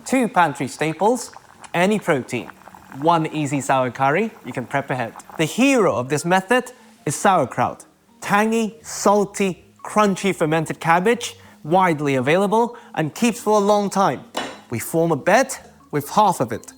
2 pantry staples, any protein, 1 easy sour curry you can prep ahead. The hero of this method is sauerkraut. Tangy, salty, crunchy fermented cabbage, widely available and keeps for a long time. We form a bed with half of it.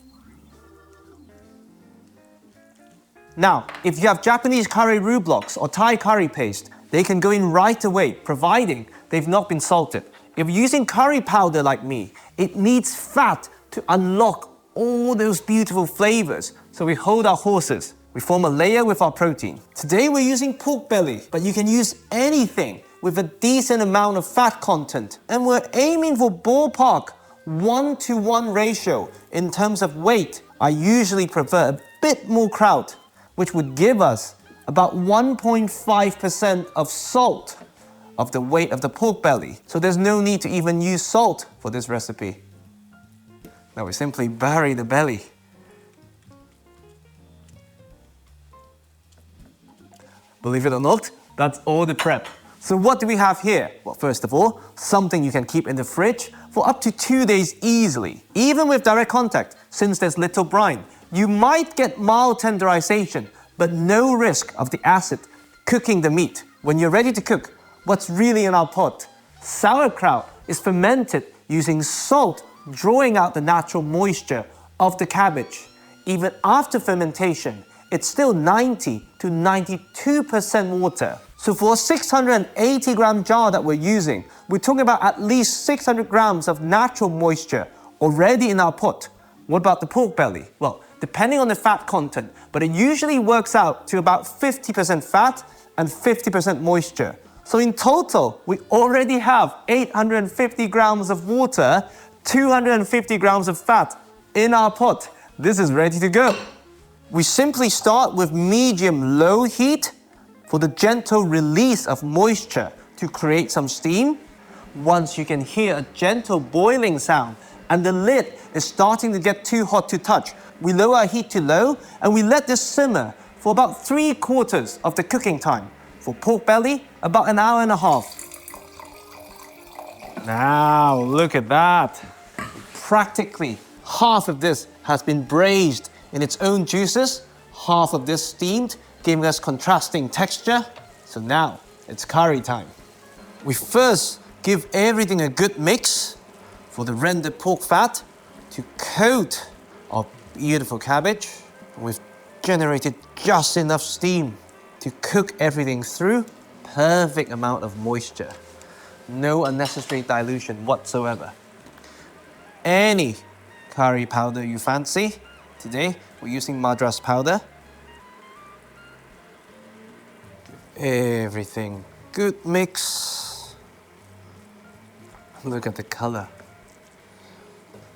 Now, if you have Japanese curry roux blocks or Thai curry paste, they can go in right away, providing they've not been salted. If you're using curry powder like me, it needs fat to unlock all those beautiful flavors. So we hold our horses. We form a layer with our protein. Today we're using pork belly, but you can use anything with a decent amount of fat content. And we're aiming for ballpark 1-to-1 ratio in terms of weight. I usually prefer a bit more kraut, which would give us about 1.5% of salt of the weight of the pork belly. So there's no need to even use salt for this recipe. Now we simply bury the belly. Believe it or not, that's all the prep. So what do we have here? Well, first of all, something you can keep in the fridge for up to 2 days easily. Even with direct contact, since there's little brine, you might get mild tenderization, but no risk of the acid cooking the meat. When you're ready to cook, what's really in our pot? Sauerkraut is fermented using salt, drawing out the natural moisture of the cabbage. Even after fermentation, it's still 90 to 92% water. So for a 680 gram jar that we're using, we're talking about at least 600 grams of natural moisture already in our pot. What about the pork belly? Well, depending on the fat content, but it usually works out to about 50% fat and 50% moisture. So in total, we already have 850 grams of water, 250 grams of fat in our pot. This is ready to go. We simply start with medium-low heat for the gentle release of moisture to create some steam. Once you can hear a gentle boiling sound and the lid is starting to get too hot to touch, we lower our heat to low and we let this simmer for about 3/4 of the cooking time. For pork belly, about an hour and a half. Now, look at that. Practically half of this has been braised in its own juices, half of this steamed, giving us contrasting texture. So now, it's curry time. We first give everything a good mix for the rendered pork fat to coat our beautiful cabbage. We've generated just enough steam to cook everything through. Perfect amount of moisture. No unnecessary dilution whatsoever. Any curry powder you fancy. Today, we're using Madras powder. Everything good mix. Look at the color.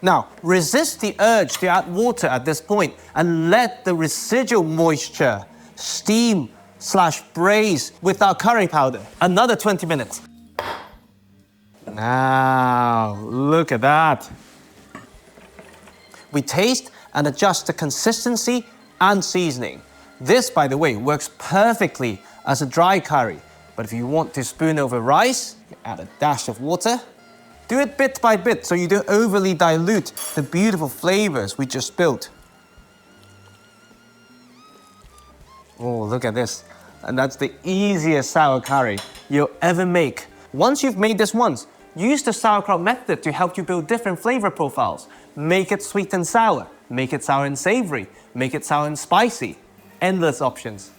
Now, resist the urge to add water at this point and let the residual moisture steam/braise with our curry powder. Another 20 minutes. Now, look at that. We taste and adjust the consistency and seasoning. This, by the way, works perfectly as a dry curry. But if you want to spoon over rice, you add a dash of water. Do it bit by bit so you don't overly dilute the beautiful flavors we just built. Oh, look at this. And that's the easiest sour curry you'll ever make. Once you've made this once, use the sauerkraut method to help you build different flavor profiles. Make it sweet and sour, make it sour and savory, make it sour and spicy. Endless options.